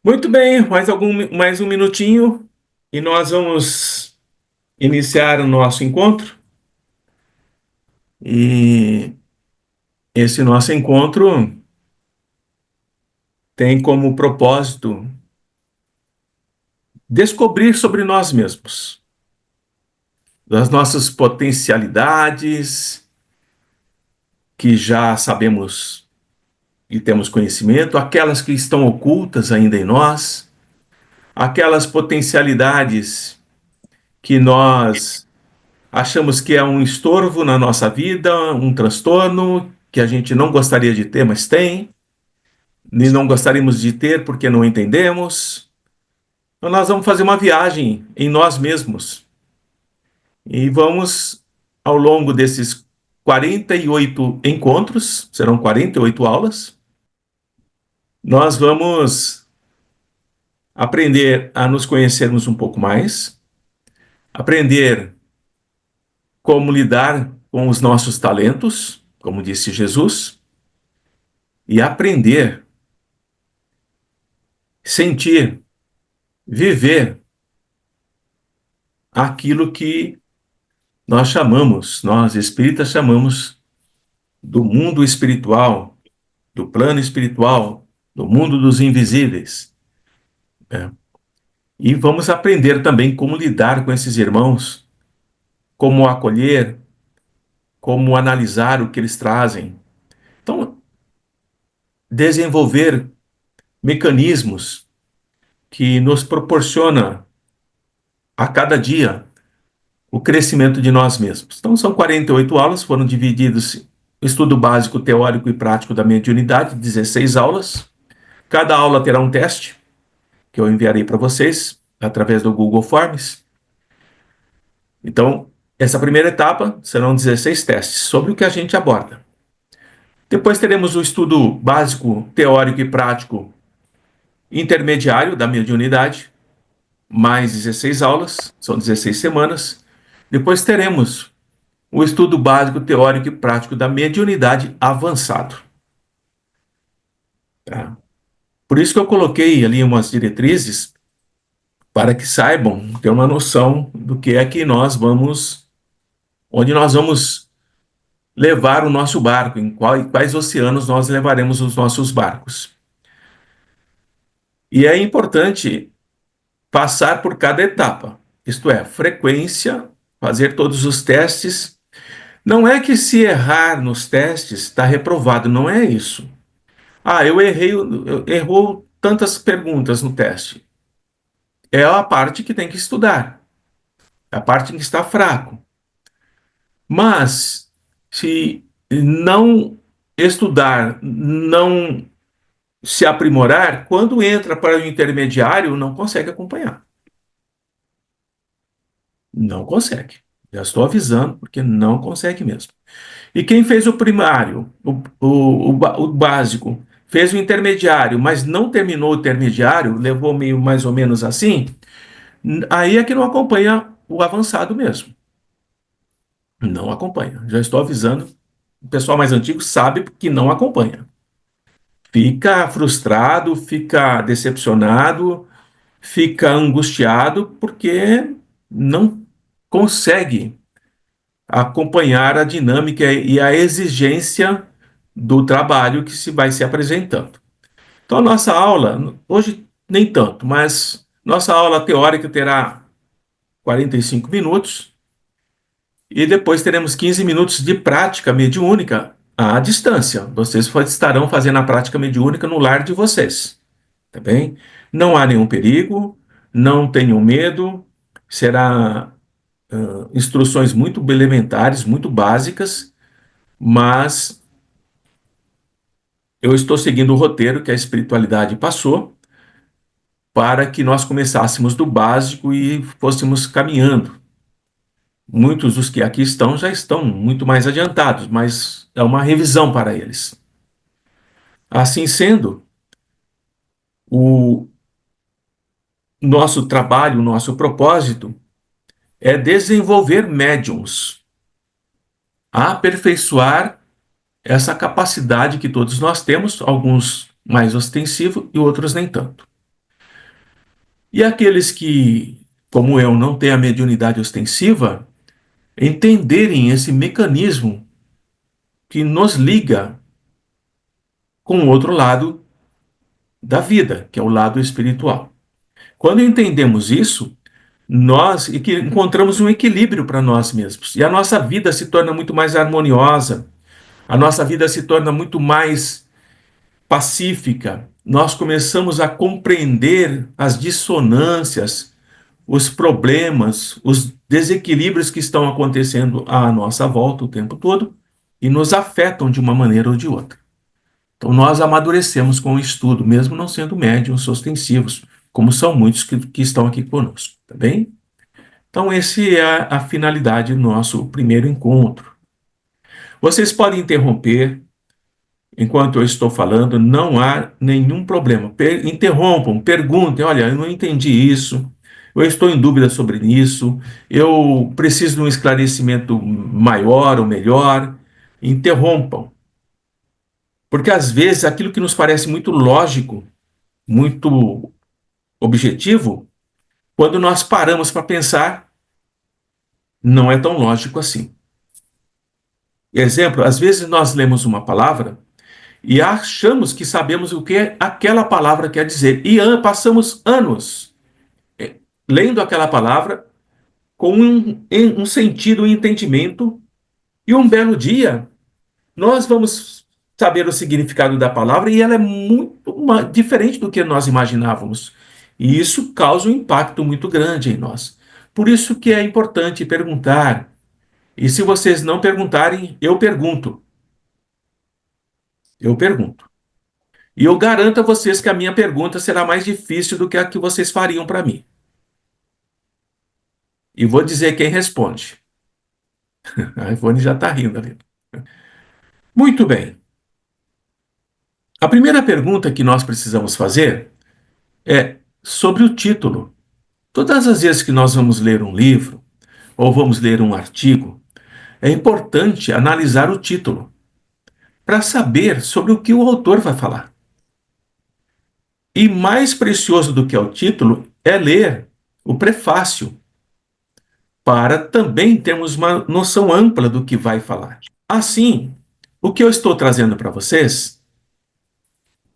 Muito bem, mais um minutinho e nós vamos iniciar o nosso encontro. E esse nosso encontro tem como propósito descobrir sobre nós mesmos, das nossas potencialidades que já sabemos e temos conhecimento, aquelas que estão ocultas ainda em nós, aquelas potencialidades que nós achamos que é um estorvo na nossa vida, um transtorno que a gente não gostaria de ter, mas tem, e não gostaríamos de ter porque não entendemos. Então, nós vamos fazer uma viagem em nós mesmos e vamos, ao longo desses 48 encontros, serão 48 aulas, nós vamos aprender a nos conhecermos um pouco mais, aprender como lidar com os nossos talentos, como disse Jesus, e aprender, sentir, viver aquilo que nós espíritas chamamos do mundo espiritual, do plano espiritual, do mundo dos invisíveis, né? E vamos aprender também como lidar com esses irmãos, como acolher, como analisar o que eles trazem. Então, desenvolver mecanismos que nos proporciona a cada dia o crescimento de nós mesmos. Então, são 48 aulas, foram divididos estudo básico, teórico e prático da mediunidade, 16 aulas. Cada aula terá um teste, que eu enviarei para vocês, através do Google Forms. Então, essa primeira etapa serão 16 testes, sobre o que a gente aborda. Depois teremos o estudo básico, teórico e prático intermediário da mediunidade, mais 16 aulas, são 16 semanas. Depois teremos o estudo básico, teórico e prático da mediunidade avançado. Tá? Por isso que eu coloquei ali umas diretrizes para que saibam, ter uma noção do que é que nós vamos, onde nós vamos levar o nosso barco, em quais oceanos nós levaremos os nossos barcos. E é importante passar por cada etapa, isto é, frequência, fazer todos os testes. Não é que se errar nos testes está reprovado, não é isso. Ah, errou tantas perguntas no teste. É a parte que tem que estudar, é a parte em que está fraco. Mas, se não estudar, não se aprimorar, quando entra para o intermediário, não consegue acompanhar. Não consegue. Já estou avisando, porque não consegue mesmo. E quem fez o primário, o básico, fez o intermediário, mas não terminou o intermediário, levou meio mais ou menos assim, aí é que não acompanha o avançado mesmo. Não acompanha. Já estou avisando. O pessoal mais antigo sabe que não acompanha. Fica frustrado, fica decepcionado, fica angustiado porque não consegue acompanhar a dinâmica e a exigência do trabalho que se vai se apresentando. Então, a nossa aula, hoje nem tanto, mas nossa aula teórica terá 45 minutos e depois teremos 15 minutos de prática mediúnica à distância. Vocês estarão fazendo a prática mediúnica no lar de vocês, tá bem? Não há nenhum perigo, não tenham medo, será instruções muito elementares, muito básicas, mas eu estou seguindo o roteiro que a espiritualidade passou para que nós começássemos do básico e fôssemos caminhando. Muitos dos que aqui estão já estão muito mais adiantados, mas é uma revisão para eles. Assim sendo, o nosso trabalho, o nosso propósito é desenvolver médiums, aperfeiçoar essa capacidade que todos nós temos, alguns mais ostensivo e outros nem tanto. E aqueles que, como eu, não têm a mediunidade ostensiva, entenderem esse mecanismo que nos liga com o outro lado da vida, que é o lado espiritual. Quando entendemos isso, nós encontramos um equilíbrio para nós mesmos. E a nossa vida se torna muito mais harmoniosa, a nossa vida se torna muito mais pacífica. Nós começamos a compreender as dissonâncias, os problemas, os desequilíbrios que estão acontecendo à nossa volta o tempo todo e nos afetam de uma maneira ou de outra. Então, nós amadurecemos com o estudo, mesmo não sendo médiuns ostensivos, como são muitos que estão aqui conosco, tá bem? Então, essa é a finalidade do nosso primeiro encontro. Vocês podem interromper enquanto eu estou falando, não há nenhum problema. Interrompam, perguntem, olha, eu não entendi isso, eu estou em dúvida sobre isso, eu preciso de um esclarecimento maior ou melhor. Interrompam. Porque às vezes aquilo que nos parece muito lógico, muito objetivo, quando nós paramos para pensar, não é tão lógico assim. Exemplo, às vezes nós lemos uma palavra e achamos que sabemos o que aquela palavra quer dizer. E passamos anos lendo aquela palavra com um sentido, um entendimento, e um belo dia nós vamos saber o significado da palavra e ela é muito diferente do que nós imaginávamos. E isso causa um impacto muito grande em nós. Por isso que é importante perguntar. E se vocês não perguntarem, eu pergunto. Eu pergunto. E eu garanto a vocês que a minha pergunta será mais difícil do que a que vocês fariam para mim. E vou dizer quem responde. A Ivone já está rindo ali. Muito bem. A primeira pergunta que nós precisamos fazer é sobre o título. Todas as vezes que nós vamos ler um livro ou vamos ler um artigo, é importante analisar o título para saber sobre o que o autor vai falar. E mais precioso do que é o título é ler o prefácio, para também termos uma noção ampla do que vai falar. Assim, o que eu estou trazendo para vocês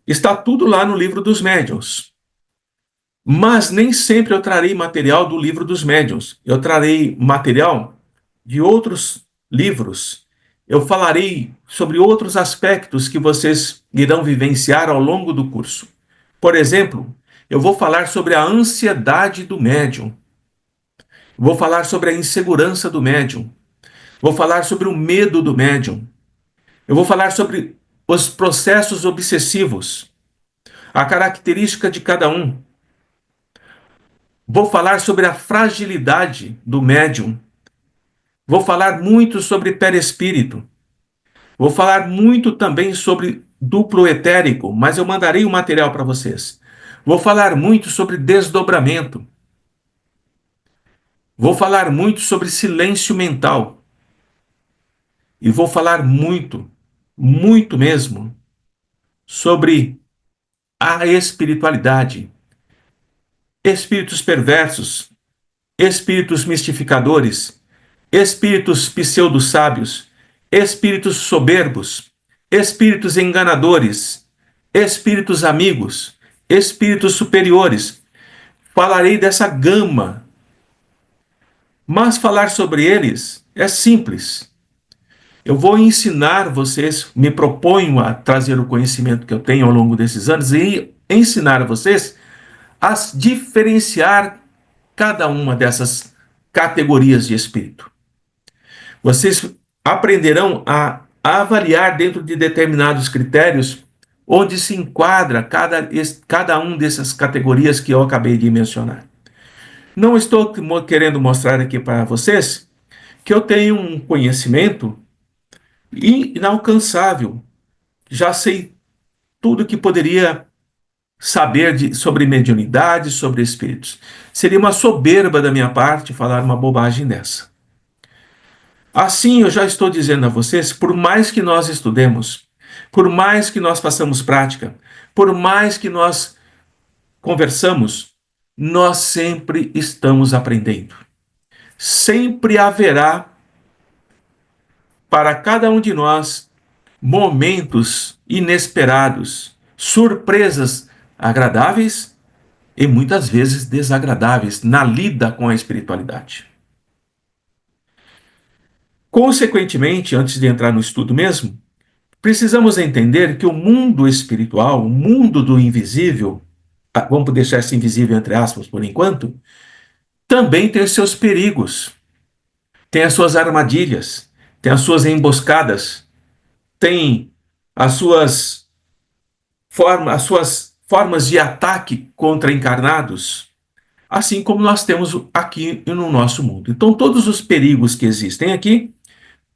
está tudo lá no Livro dos Médiuns. Mas nem sempre eu trarei material do Livro dos Médiuns. Eu trarei material de outros livros. Eu falarei sobre outros aspectos que vocês irão vivenciar ao longo do curso. Por exemplo, eu vou falar sobre a ansiedade do médium. Vou falar sobre a insegurança do médium. Vou falar sobre o medo do médium. Eu vou falar sobre os processos obsessivos, a característica de cada um. Vou falar sobre a fragilidade do médium. Vou falar muito sobre perispírito. Vou falar muito também sobre duplo etérico, mas eu mandarei o material para vocês. Vou falar muito sobre desdobramento. Vou falar muito sobre silêncio mental. E vou falar muito, muito mesmo, sobre a espiritualidade. Espíritos perversos, espíritos mistificadores, espíritos pseudo-sábios, espíritos soberbos, espíritos enganadores, espíritos amigos, espíritos superiores. Falarei dessa gama, mas falar sobre eles é simples. Eu vou ensinar vocês, me proponho a trazer o conhecimento que eu tenho ao longo desses anos e ensinar a vocês a diferenciar cada uma dessas categorias de espírito. Vocês aprenderão a avaliar dentro de determinados critérios onde se enquadra cada um dessas categorias que eu acabei de mencionar. Não estou querendo mostrar aqui para vocês que eu tenho um conhecimento inalcançável. Já sei tudo que poderia saber sobre mediunidade, sobre espíritos. Seria uma soberba da minha parte falar uma bobagem dessa. Assim, eu já estou dizendo a vocês, por mais que nós estudemos, por mais que nós façamos prática, por mais que nós conversamos, Nós sempre estamos aprendendo. Sempre haverá para cada um de nós momentos inesperados, surpresas agradáveis e muitas vezes desagradáveis na lida com a espiritualidade. Consequentemente, antes de entrar no estudo mesmo, precisamos entender que o mundo espiritual, o mundo do invisível, vamos deixar esse invisível entre aspas por enquanto, também tem os seus perigos, tem as suas armadilhas, tem as suas emboscadas, tem as suas formas de ataque contra encarnados, assim como nós temos aqui no nosso mundo. Então, todos os perigos que existem aqui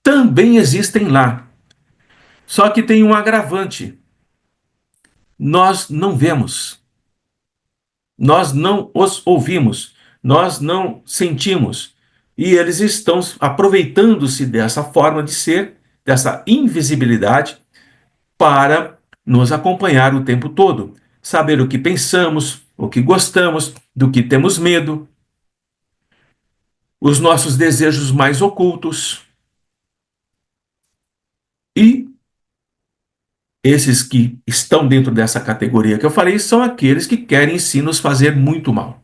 também existem lá. Só que tem um agravante: nós não vemos, nós não os ouvimos, nós não sentimos. E eles estão aproveitando-se dessa forma de ser, dessa invisibilidade, para nos acompanhar o tempo todo, saber o que pensamos, o que gostamos, do que temos medo, os nossos desejos mais ocultos. E esses que estão dentro dessa categoria que eu falei são aqueles que querem sim nos fazer muito mal.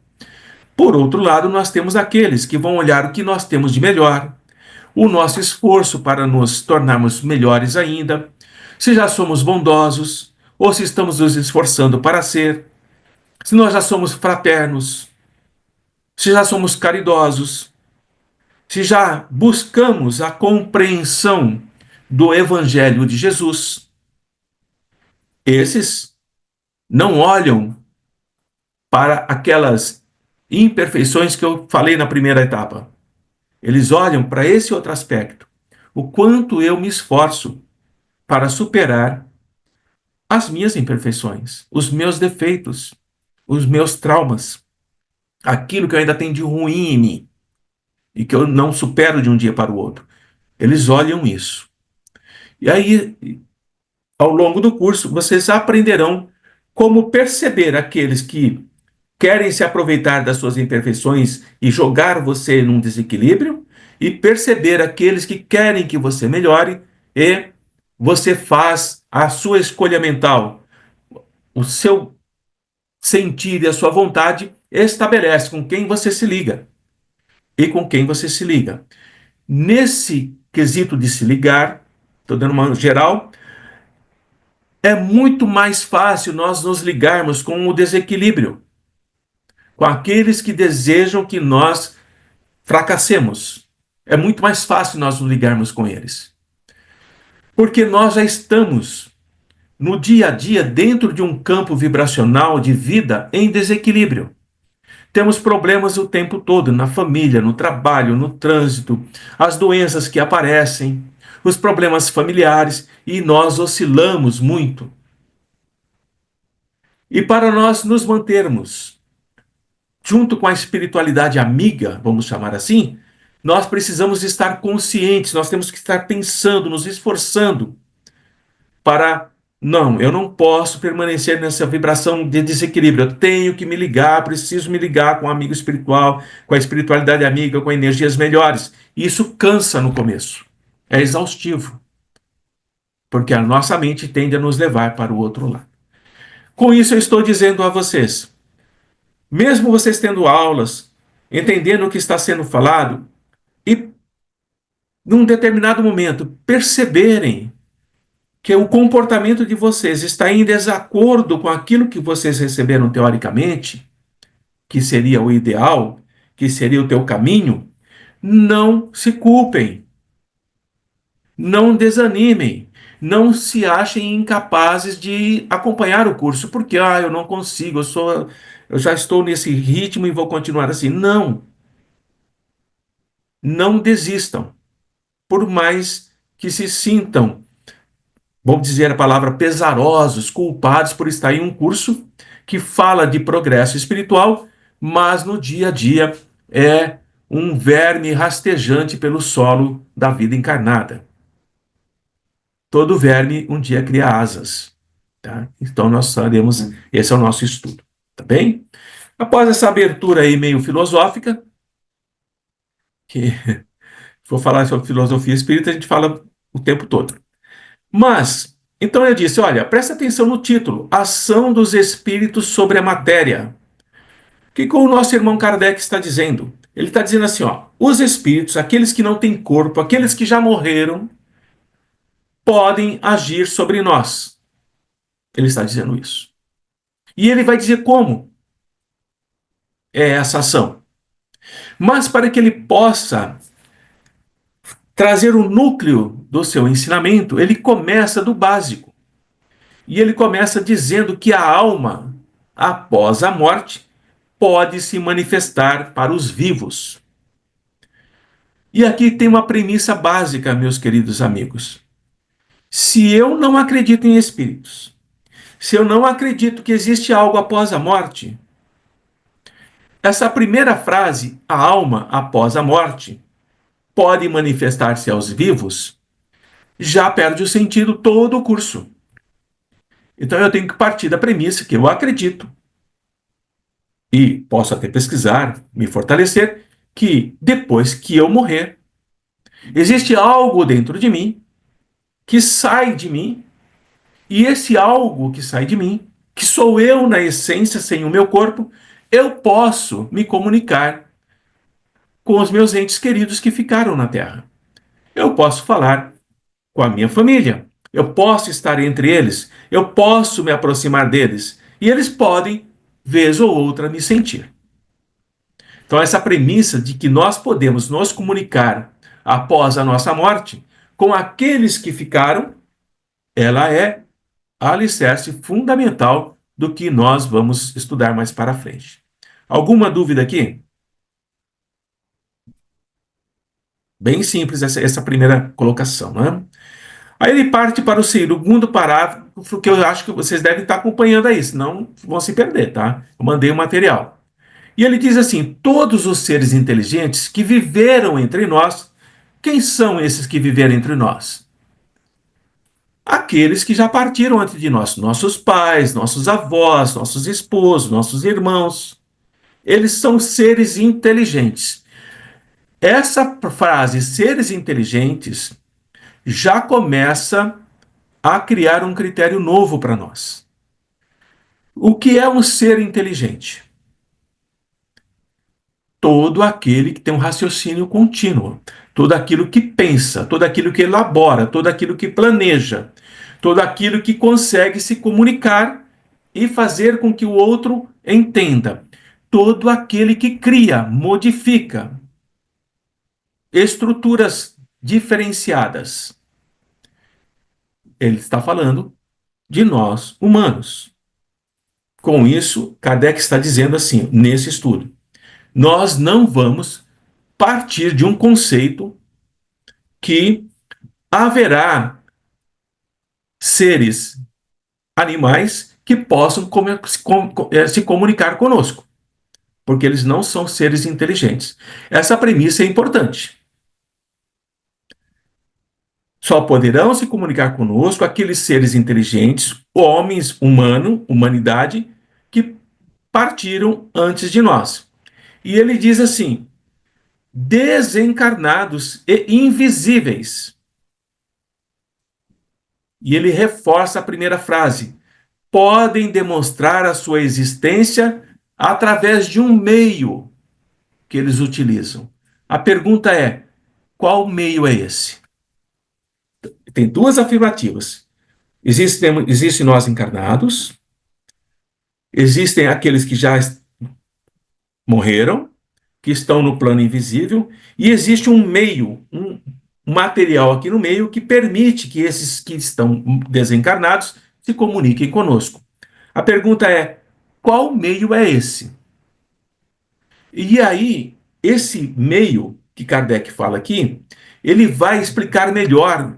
Por outro lado, nós temos aqueles que vão olhar o que nós temos de melhor, o nosso esforço para nos tornarmos melhores ainda, se já somos bondosos ou se estamos nos esforçando para ser, se nós já somos fraternos, se já somos caridosos, se já buscamos a compreensão do Evangelho de Jesus. Esses não olham para aquelas imperfeições que eu falei na primeira etapa. Eles olham para esse outro aspecto. O quanto eu me esforço para superar as minhas imperfeições, os meus defeitos, os meus traumas, aquilo que eu ainda tenho de ruim em mim e que eu não supero de um dia para o outro. Eles olham isso. E aí, ao longo do curso, vocês aprenderão como perceber aqueles que querem se aproveitar das suas imperfeições e jogar você num desequilíbrio, e perceber aqueles que querem que você melhore e você faz a sua escolha mental, o seu sentir e a sua vontade estabelece com quem você se liga e com quem você se liga. Nesse quesito de se ligar, estou dando uma geral, é muito mais fácil nós nos ligarmos com o desequilíbrio, com aqueles que desejam que nós fracassemos. É muito mais fácil nós nos ligarmos com eles. Porque nós já estamos no dia a dia dentro de um campo vibracional de vida em desequilíbrio. Temos problemas o tempo todo, na família, no trabalho, no trânsito, as doenças que aparecem, os problemas familiares, e nós oscilamos muito. E para nós nos mantermos junto com a espiritualidade amiga, vamos chamar assim, nós precisamos estar conscientes, nós temos que estar pensando, nos esforçando para, não, eu não posso permanecer nessa vibração de desequilíbrio, eu tenho que me ligar, preciso me ligar com um amigo espiritual, com a espiritualidade amiga, com energias melhores. Isso cansa no começo, é exaustivo, porque a nossa mente tende a nos levar para o outro lado. Com isso eu estou dizendo a vocês, mesmo vocês tendo aulas, entendendo o que está sendo falado, e num determinado momento perceberem que o comportamento de vocês está em desacordo com aquilo que vocês receberam teoricamente, que seria o ideal, que seria o teu caminho, não se culpem, não desanimem, não se achem incapazes de acompanhar o curso, porque eu não consigo, eu já estou nesse ritmo e vou continuar assim. Não, não desistam, por mais que se sintam, vamos dizer a palavra, pesarosos, culpados por estar em um curso que fala de progresso espiritual, mas no dia a dia é um verme rastejante pelo solo da vida encarnada. Todo verme um dia cria asas, tá? Então nós faremos, esse é o nosso estudo, tá bem? Após essa abertura aí meio filosófica, que vou falar sobre filosofia espírita, a gente fala o tempo todo. Mas, então eu disse, olha, presta atenção no título, Ação dos Espíritos sobre a Matéria. O que o nosso irmão Kardec está dizendo? Ele está dizendo assim, ó, os espíritos, aqueles que não têm corpo, aqueles que já morreram, podem agir sobre nós. Ele está dizendo isso. E ele vai dizer como é essa ação. Mas para que ele possa trazer o núcleo do seu ensinamento, ele começa do básico. E ele começa dizendo que a alma, após a morte, pode se manifestar para os vivos. E aqui tem uma premissa básica, meus queridos amigos. Se eu não acredito em espíritos, se eu não acredito que existe algo após a morte, essa primeira frase, a alma após a morte, pode manifestar-se aos vivos, já perde o sentido todo o curso. Então eu tenho que partir da premissa que eu acredito, e posso até pesquisar, me fortalecer, que depois que eu morrer, existe algo dentro de mim que sai de mim, e esse algo que sai de mim, que sou eu na essência, sem o meu corpo, eu posso me comunicar com os meus entes queridos que ficaram na Terra. Eu posso falar com a minha família, eu posso estar entre eles, eu posso me aproximar deles, e eles podem, vez ou outra, me sentir. Então, essa premissa de que nós podemos nos comunicar após a nossa morte com aqueles que ficaram, ela é a alicerce fundamental do que nós vamos estudar mais para frente. Alguma dúvida aqui? Bem simples essa primeira colocação, né? Aí ele parte para o segundo parágrafo, que eu acho que vocês devem estar acompanhando aí, senão vão se perder, tá? Eu mandei o material. E ele diz assim: todos os seres inteligentes que viveram entre nós, quem são esses que viveram entre nós? Aqueles que já partiram antes de nós, nossos pais, nossos avós, nossos esposos, nossos irmãos. Eles são seres inteligentes. Essa frase, seres inteligentes, já começa a criar um critério novo para nós. O que é um ser inteligente? Todo aquele que tem um raciocínio contínuo, todo aquilo que pensa, todo aquilo que elabora, todo aquilo que planeja, todo aquilo que consegue se comunicar e fazer com que o outro entenda, todo aquele que cria, modifica estruturas diferenciadas. Ele está falando de nós humanos. Com isso, Kardec está dizendo assim, nesse estudo, nós não vamos partir de um conceito que haverá seres animais que possam se comunicar conosco, porque eles não são seres inteligentes. Essa premissa é importante. Só poderão se comunicar conosco aqueles seres inteligentes, homens, humanidade, que partiram antes de nós. E ele diz assim: desencarnados e invisíveis. E ele reforça a primeira frase: podem demonstrar a sua existência através de um meio que eles utilizam. A pergunta é: qual meio é esse? Tem duas afirmativas. Existem nós encarnados, existem aqueles que já morreram, que estão no plano invisível, e existe um meio, um material aqui no meio que permite que esses que estão desencarnados se comuniquem conosco. A pergunta é: qual meio é esse? E aí, esse meio que Kardec fala aqui, ele vai explicar melhor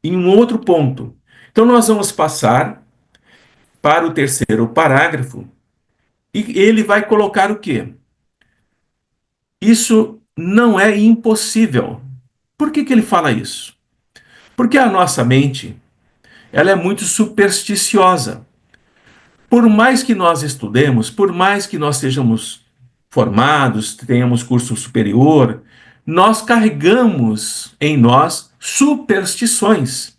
em um outro ponto. Então, nós vamos passar para o terceiro parágrafo e ele vai colocar o quê? Isso não é impossível. Por que ele fala isso? Porque a nossa mente, ela é muito supersticiosa. Por mais que nós estudemos, por mais que nós sejamos formados, tenhamos curso superior, nós carregamos em nós superstições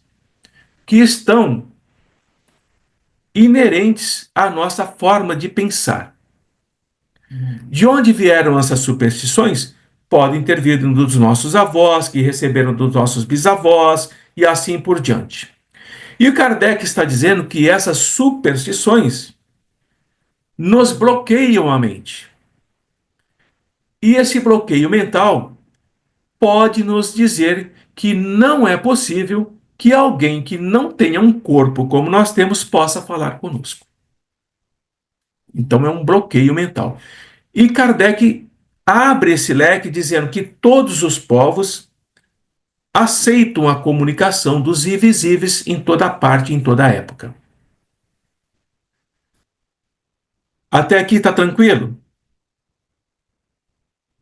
que estão inerentes à nossa forma de pensar. De onde vieram essas superstições? Podem ter vindo dos nossos avós, que receberam dos nossos bisavós, e assim por diante. E o Kardec está dizendo que essas superstições nos bloqueiam a mente. E esse bloqueio mental pode nos dizer que não é possível que alguém que não tenha um corpo como nós temos possa falar conosco. Então é um bloqueio mental. E Kardec abre esse leque dizendo que todos os povos aceitam a comunicação dos invisíveis em toda parte, em toda época. Até aqui está tranquilo?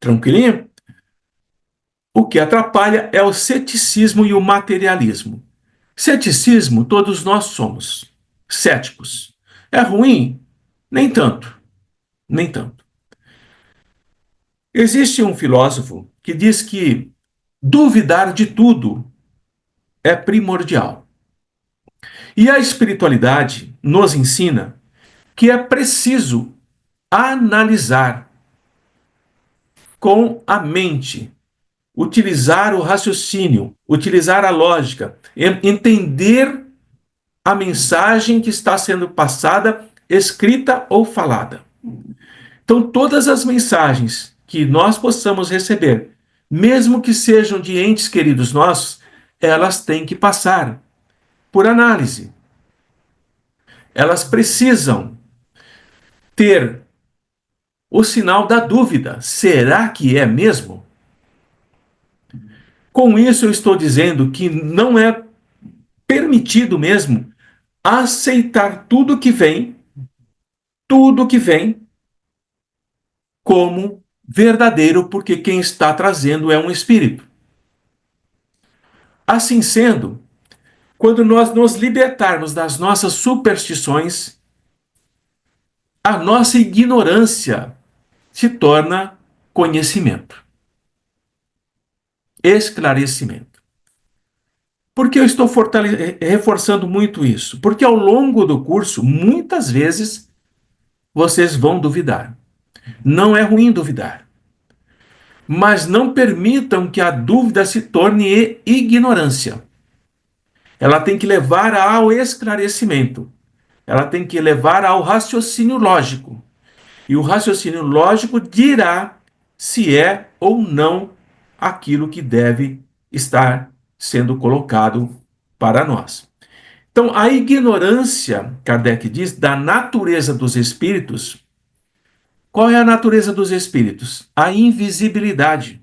Tranquilinho? O que atrapalha é o ceticismo e o materialismo. Ceticismo, todos nós somos céticos. É ruim? Nem tanto, nem tanto. Existe um filósofo que diz que duvidar de tudo é primordial. E a espiritualidade nos ensina que é preciso analisar com a mente, utilizar o raciocínio, utilizar a lógica, entender a mensagem que está sendo passada, escrita ou falada. Então, todas as mensagens que nós possamos receber, mesmo que sejam de entes queridos nossos, elas têm que passar por análise. Elas precisam ter o sinal da dúvida. Será que é mesmo? Com isso, eu estou dizendo que não é permitido mesmo aceitar tudo que vem como verdadeiro, porque quem está trazendo é um espírito. Assim sendo, quando nós nos libertarmos das nossas superstições, a nossa ignorância se torna conhecimento, esclarecimento. Por que eu estou reforçando muito isso? Porque ao longo do curso, muitas vezes, vocês vão duvidar. Não é ruim duvidar. Mas não permitam que a dúvida se torne ignorância. Ela tem que levar ao esclarecimento. Ela tem que levar ao raciocínio lógico. E o raciocínio lógico dirá se é ou não aquilo que deve estar sendo colocado para nós. Então, a ignorância, Kardec diz, da natureza dos espíritos. Qual é a natureza dos espíritos? A invisibilidade.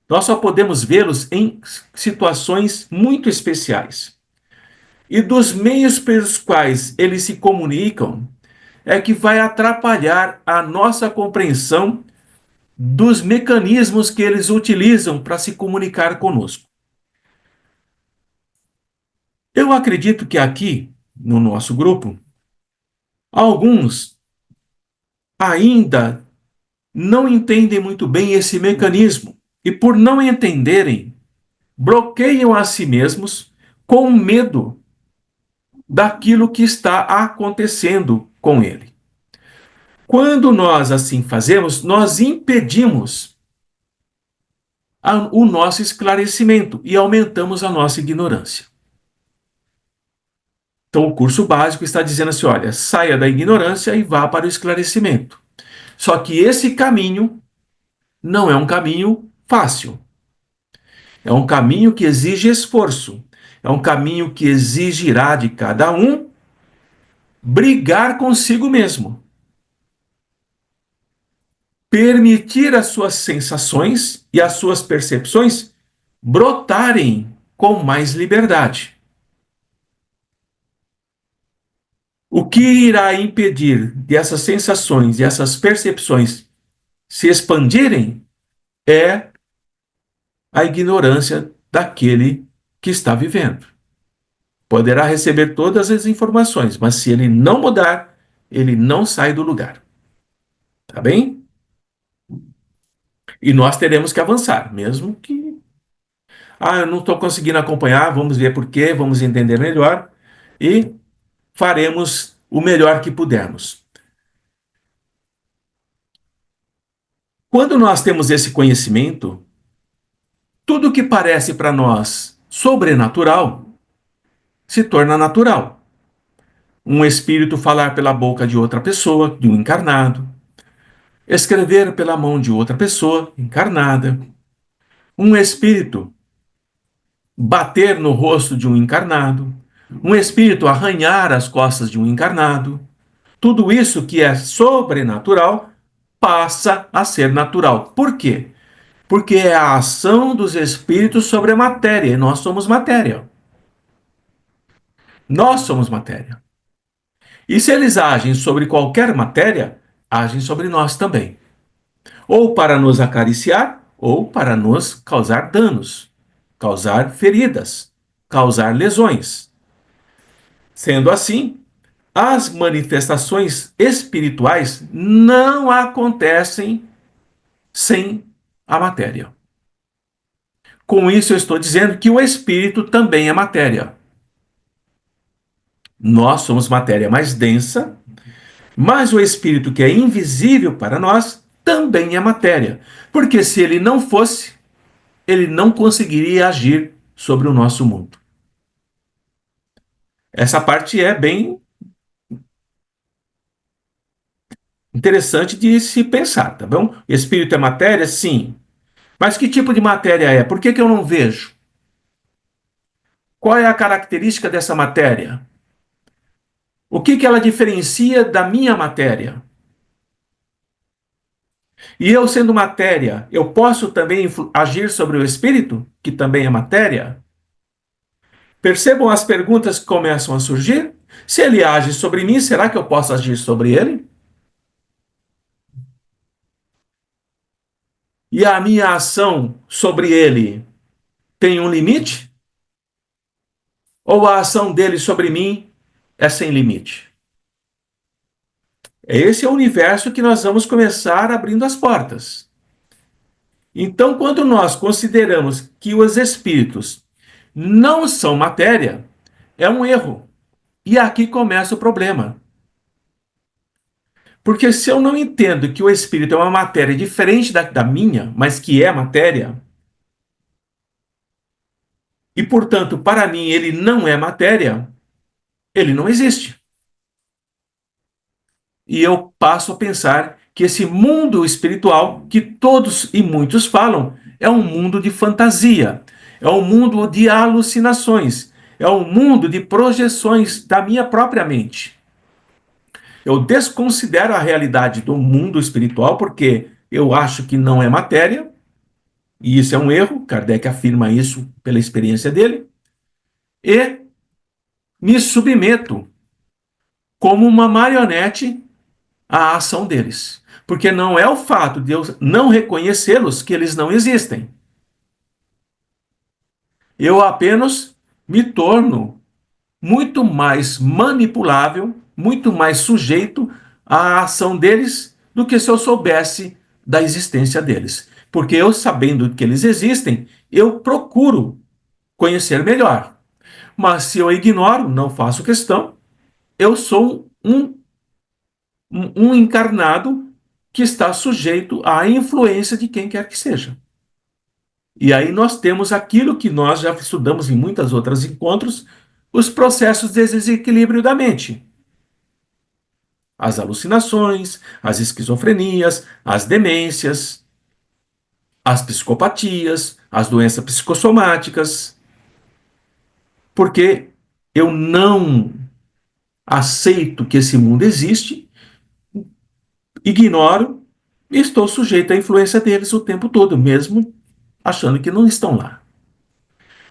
Nós só podemos vê-los em situações muito especiais. E dos meios pelos quais eles se comunicam é que vai atrapalhar a nossa compreensão dos mecanismos que eles utilizam para se comunicar conosco. Eu acredito que aqui, no nosso grupo, alguns ainda não entendem muito bem esse mecanismo e, por não entenderem, bloqueiam a si mesmos com medo daquilo que está acontecendo com ele. Quando nós assim fazemos, nós impedimos o nosso esclarecimento e aumentamos a nossa ignorância. Então, o curso básico está dizendo assim: olha, saia da ignorância e vá para o esclarecimento. Só que esse caminho não é um caminho fácil. É um caminho que exige esforço. É um caminho que exigirá de cada um brigar consigo mesmo. Permitir as suas sensações e as suas percepções brotarem com mais liberdade. O que irá impedir dessas sensações e essas percepções se expandirem é a ignorância daquele que está vivendo. Poderá receber todas as informações, mas se ele não mudar, ele não sai do lugar. Tá bem? E nós teremos que avançar, mesmo que. Ah, eu não estou conseguindo acompanhar, vamos ver por quê, vamos entender melhor e faremos o melhor que pudermos. Quando nós temos esse conhecimento, tudo que parece para nós sobrenatural se torna natural. Um espírito falar pela boca de outra pessoa, de um encarnado, escrever pela mão de outra pessoa encarnada, um espírito bater no rosto de um encarnado, um espírito arranhar as costas de um encarnado. Tudo isso que é sobrenatural passa a ser natural. Por quê? Porque é a ação dos espíritos sobre a matéria, e nós somos matéria. Nós somos matéria. E se eles agem sobre qualquer matéria, agem sobre nós também. Ou para nos acariciar, ou para nos causar danos, causar feridas, causar lesões. Sendo assim, as manifestações espirituais não acontecem sem a matéria. Com isso, eu estou dizendo que o espírito também é matéria. Nós somos matéria mais densa, mas o espírito que é invisível para nós também é matéria. Porque se ele não fosse, ele não conseguiria agir sobre o nosso mundo. Essa parte é bem interessante de se pensar, tá bom? Espírito é matéria? Sim. Mas que tipo de matéria é? Por que eu não vejo? Qual é a característica dessa matéria? O que ela diferencia da minha matéria? E eu, sendo matéria, eu posso também agir sobre o espírito, que também é matéria? Percebam as perguntas que começam a surgir? Se ele age sobre mim, será que eu posso agir sobre ele? E a minha ação sobre ele tem um limite? Ou a ação dele sobre mim é sem limite? Esse é o universo que nós vamos começar abrindo as portas. Então, quando nós consideramos que os espíritos não são matéria, é um erro. E aqui começa o problema. Porque se eu não entendo que o espírito é uma matéria diferente da minha, mas que é matéria, e portanto, para mim, ele não é matéria, ele não existe. E eu passo a pensar que esse mundo espiritual, que todos e muitos falam, é um mundo de fantasia, é um mundo de alucinações, é um mundo de projeções da minha própria mente. Eu desconsidero a realidade do mundo espiritual porque eu acho que não é matéria, e isso é um erro, Kardec afirma isso pela experiência dele, e me submeto como uma marionete à ação deles. Porque não é o fato de eu não reconhecê-los que eles não existem. Eu apenas me torno muito mais manipulável, muito mais sujeito à ação deles do que se eu soubesse da existência deles. Porque eu, sabendo que eles existem, eu procuro conhecer melhor. Mas se eu ignoro, não faço questão, eu sou um encarnado que está sujeito à influência de quem quer que seja. E aí nós temos aquilo que nós já estudamos em muitos outros encontros, os processos de desequilíbrio da mente. As alucinações, as esquizofrenias, as demências, as psicopatias, as doenças psicossomáticas, porque eu não aceito que esse mundo existe, ignoro e estou sujeito à influência deles o tempo todo, mesmo achando que não estão lá.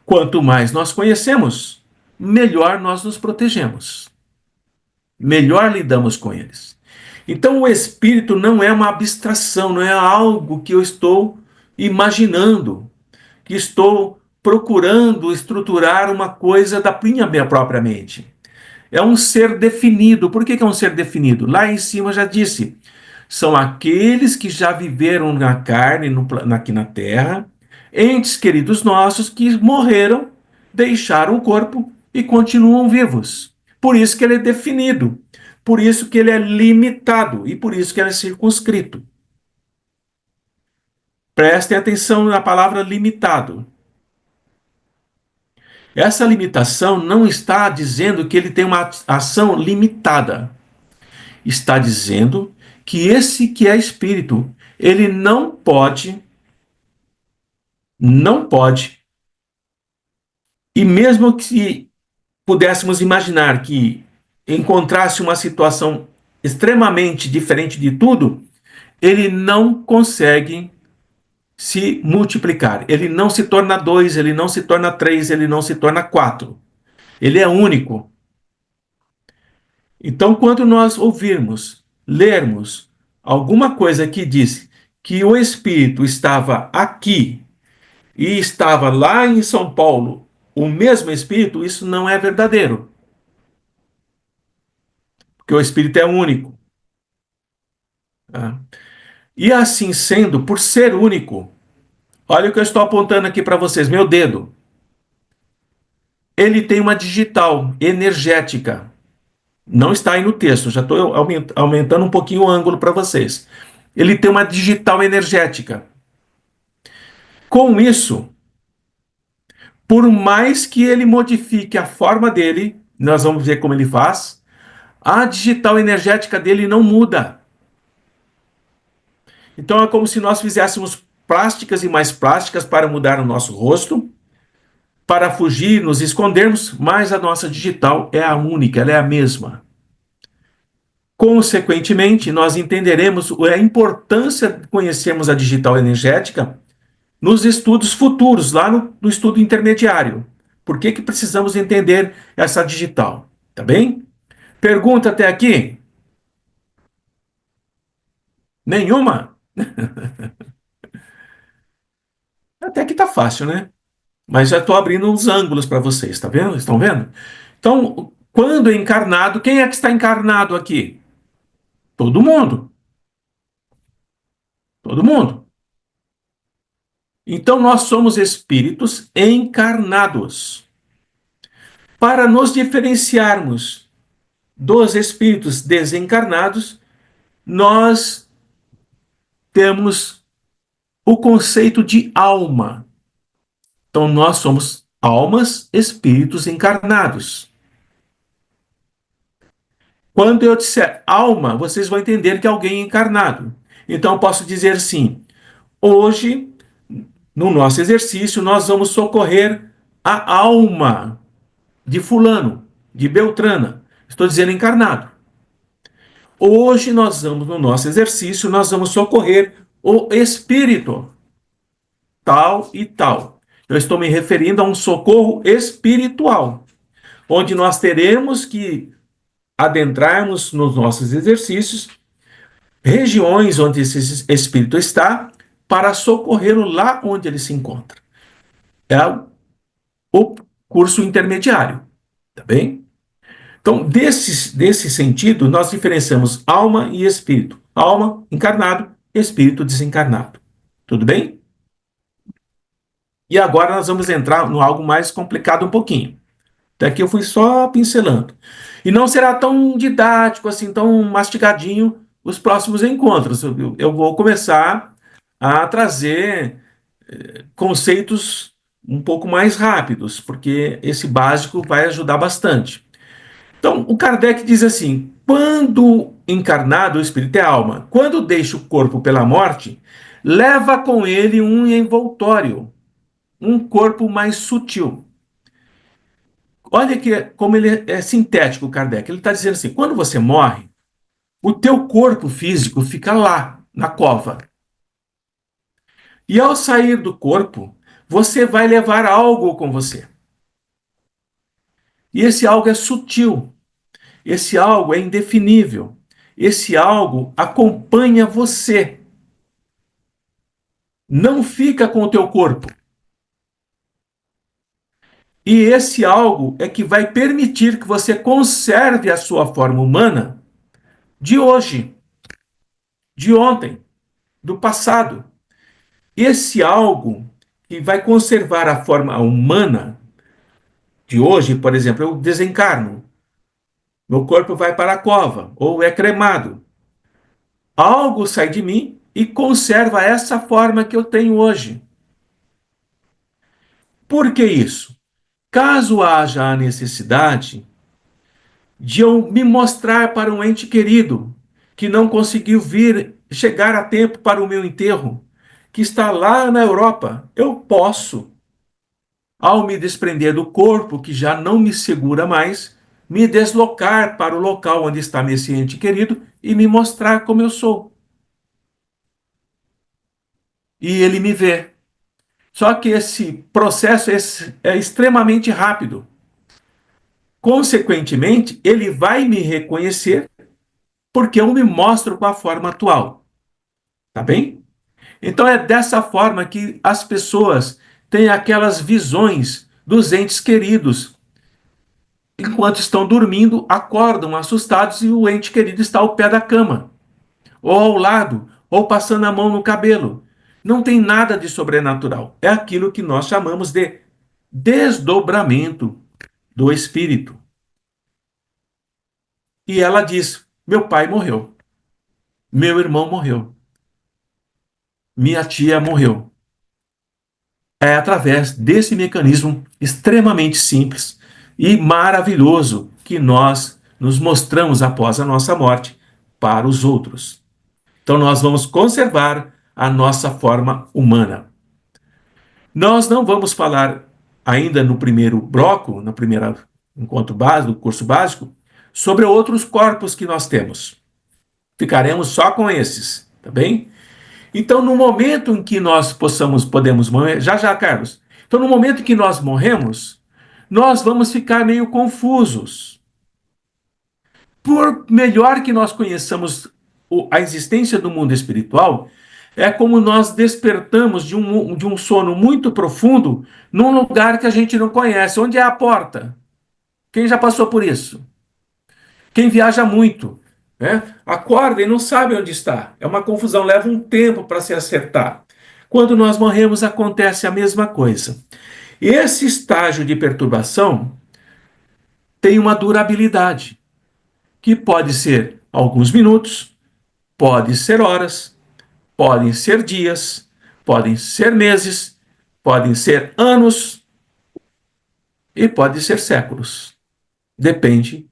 Quanto mais nós conhecemos, melhor nós nos protegemos, melhor lidamos com eles. Então, o espírito não é uma abstração, não é algo que eu estou imaginando, que estou procurando estruturar uma coisa da minha própria mente. É um ser definido. Por que é um ser definido? Lá em cima já disse, são aqueles que já viveram na carne, aqui na terra, entes queridos nossos que morreram, deixaram o corpo e continuam vivos. Por isso que ele é definido, por isso que ele é limitado e por isso que ele é circunscrito. Prestem atenção na palavra limitado. Essa limitação não está dizendo que ele tem uma ação limitada. Está dizendo que esse que é espírito, ele não pode, e mesmo que pudéssemos imaginar que encontrasse uma situação extremamente diferente de tudo, ele não consegue se multiplicar. Ele não se torna dois, ele não se torna três, ele não se torna quatro. Ele é único. Então, quando nós ouvirmos, lermos alguma coisa que diz que o Espírito estava aqui e estava lá em São Paulo, o mesmo Espírito, isso não é verdadeiro, porque o Espírito é único. Tá? E assim sendo, por ser único, olha o que eu estou apontando aqui para vocês, meu dedo. Ele tem uma digital energética. Não está aí no texto, já estou aumentando um pouquinho o ângulo para vocês. Ele tem uma digital energética. Com isso, por mais que ele modifique a forma dele, nós vamos ver como ele faz, a digital energética dele não muda. Então é como se nós fizéssemos plásticas e mais plásticas para mudar o nosso rosto, para fugir, nos escondermos, mas a nossa digital é a única, ela é a mesma. Consequentemente, nós entenderemos a importância de conhecermos a digital energética nos estudos futuros, lá no estudo intermediário. Por que precisamos entender essa digital? Tá bem? Pergunta até aqui? Nenhuma? Até que tá fácil, né? Mas já estou abrindo uns ângulos para vocês, tá vendo? Estão vendo? Então, quando é encarnado, quem é que está encarnado aqui? Todo mundo. Todo mundo. Então, nós somos espíritos encarnados. Para nos diferenciarmos dos espíritos desencarnados, nós temos o conceito de alma. Então, nós somos almas, espíritos encarnados. Quando eu disser alma, vocês vão entender que é alguém encarnado. Então, eu posso dizer assim: hoje, no nosso exercício, nós vamos socorrer a alma de Fulano, de Beltrana. Estou dizendo encarnado. Hoje, nós vamos, no nosso exercício, nós vamos socorrer o espírito, tal e tal. Eu estou me referindo a um socorro espiritual, onde nós teremos que adentrarmos nos nossos exercícios regiões onde esse espírito está para socorrê-lo lá onde ele se encontra. É o curso intermediário, tá bem? Então, desse sentido, nós diferenciamos alma e espírito. Alma encarnado, espírito desencarnado. Tudo bem? E agora nós vamos entrar no algo mais complicado um pouquinho. Daqui eu fui só pincelando. E não será tão didático, assim, tão mastigadinho os próximos encontros. Eu vou começar a trazer conceitos um pouco mais rápidos, porque esse básico vai ajudar bastante. Então, o Kardec diz assim: quando encarnado, o espírito é alma, quando deixa o corpo pela morte, leva com ele um envoltório, um corpo mais sutil. Olha que como ele é sintético, o Kardec. Ele está dizendo assim: quando você morre, o teu corpo físico fica lá, na cova. E ao sair do corpo, você vai levar algo com você. E esse algo é sutil. Esse algo é indefinível. Esse algo acompanha você. Não fica com o teu corpo. E esse algo é que vai permitir que você conserve a sua forma humana de hoje, de ontem, do passado. Esse algo que vai conservar a forma humana de hoje, por exemplo, eu desencarno, meu corpo vai para a cova ou é cremado. Algo sai de mim e conserva essa forma que eu tenho hoje. Por que isso? Caso haja a necessidade de eu me mostrar para um ente querido que não conseguiu vir chegar a tempo para o meu enterro, que está lá na Europa, eu posso, ao me desprender do corpo que já não me segura mais, me deslocar para o local onde está esse ente querido e me mostrar como eu sou. E ele me vê. Só que esse processo é extremamente rápido. Consequentemente, ele vai me reconhecer porque eu me mostro com a forma atual. Tá bem? Então é dessa forma que as pessoas têm aquelas visões dos entes queridos. Enquanto estão dormindo, acordam assustados e o ente querido está ao pé da cama, ou ao lado, ou passando a mão no cabelo. Não tem nada de sobrenatural. É aquilo que nós chamamos de desdobramento do espírito. E ela diz: meu pai morreu, meu irmão morreu, minha tia morreu. É através desse mecanismo extremamente simples e maravilhoso que nós nos mostramos após a nossa morte para os outros. Então, nós vamos conservar a nossa forma humana. Nós não vamos falar ainda no primeiro bloco, no primeiro encontro básico, do curso básico, sobre outros corpos que nós temos. Ficaremos só com esses, tá bem? Então, no momento em que nós podemos morrer, já já, Carlos. Então, no momento em que nós morremos, nós vamos ficar meio confusos. Por melhor que nós conheçamos a existência do mundo espiritual, é como nós despertamos de um sono muito profundo num lugar que a gente não conhece. Onde é a porta? Quem já passou por isso? Quem viaja muito, né? Acorda e não sabe onde está. É uma confusão, leva um tempo para se acertar. Quando nós morremos, acontece a mesma coisa. Esse estágio de perturbação tem uma durabilidade, que pode ser alguns minutos, pode ser horas, podem ser dias, podem ser meses, podem ser anos e pode ser séculos. Depende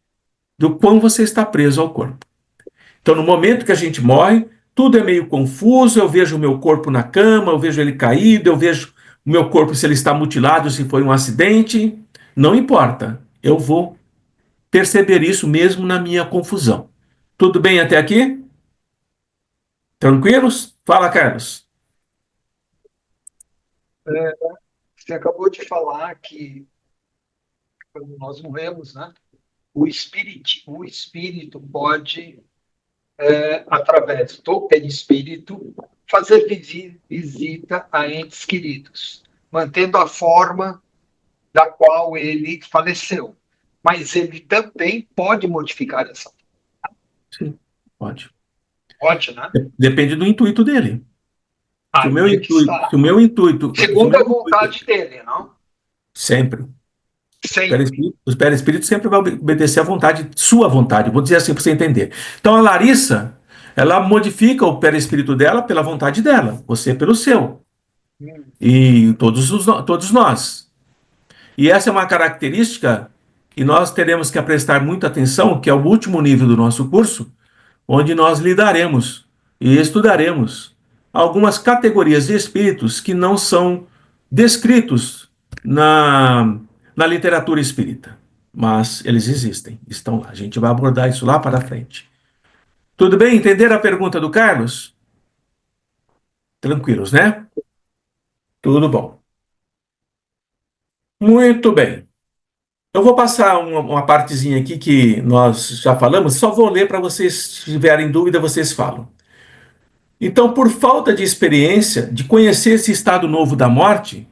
do quão você está preso ao corpo. Então, no momento que a gente morre, tudo é meio confuso. Eu vejo o meu corpo na cama, eu vejo ele caído, eu vejo o meu corpo se ele está mutilado, se foi um acidente. Não importa. Eu vou perceber isso mesmo na minha confusão. Tudo bem até aqui? Tranquilos? Fala, Carlos. É, você acabou de falar que quando nós morremos, né, o espírito pode, através do perispírito, fazer visita a entes queridos, mantendo a forma da qual ele faleceu. Mas ele também pode modificar essa. Sim, pode. Pode, né? Depende do intuito dele. Se o meu Aí é que intuito, se está. o meu intuito, se o Segundo meu a intuito, vontade dele, não? sempre. Sempre. O perispírito sempre vai obedecer à vontade, sua vontade, vou dizer assim para você entender. Então a Larissa, ela modifica o perispírito dela pela vontade dela, você pelo seu. Hum. E todos nós. E essa é uma característica que nós teremos que prestar muita atenção, que é o último nível do nosso curso, onde nós lidaremos e estudaremos algumas categorias de espíritos que não são descritos na, na literatura espírita, mas eles existem, estão lá. A gente vai abordar isso lá para frente. Tudo bem? Entenderam a pergunta do Carlos? Tranquilos, né? Tudo bom. Muito bem. Eu vou passar uma partezinha aqui que nós já falamos, só vou ler para vocês, se tiverem dúvida, vocês falam. Então, por falta de experiência, de conhecer esse estado novo da morte,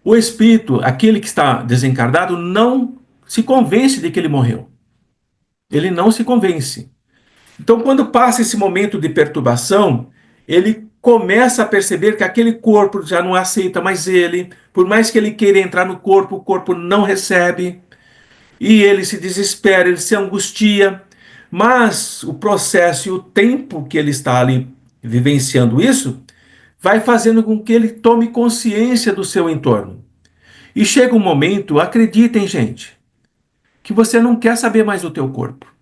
O espírito, aquele que está desencarnado, não se convence de que ele morreu. Ele não se convence. Então, quando passa esse momento de perturbação, ele começa a perceber que aquele corpo já não aceita mais ele, por mais que ele queira entrar no corpo, o corpo não recebe, e ele se desespera, ele se angustia, mas o processo e o tempo que ele está ali vivenciando isso, vai fazendo com que ele tome consciência do seu entorno. E chega um momento, acreditem, gente, que você não quer saber mais do teu corpo.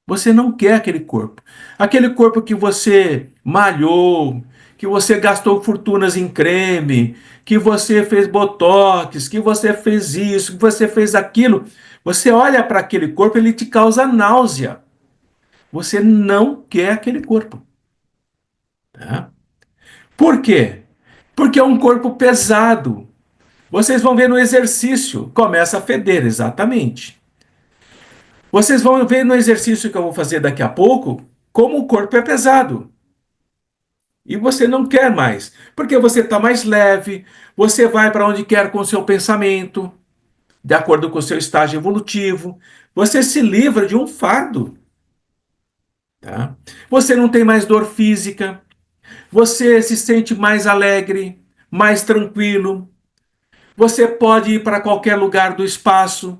Você não quer aquele corpo. Aquele corpo que você malhou, que você gastou fortunas em creme, que você fez botox, que você fez isso, que você fez aquilo. Você olha para aquele corpo, ele te causa náusea. Você não quer aquele corpo. Tá? Por quê? Porque é um corpo pesado. Vocês vão ver no exercício, começa a feder, exatamente. Vocês vão ver no exercício que eu vou fazer daqui a pouco como o corpo é pesado. E você não quer mais, porque você está mais leve, você vai para onde quer com o seu pensamento, de acordo com o seu estágio evolutivo. Você se livra de um fardo. Tá? Você não tem mais dor física, você se sente mais alegre, mais tranquilo. Você pode ir para qualquer lugar do espaço.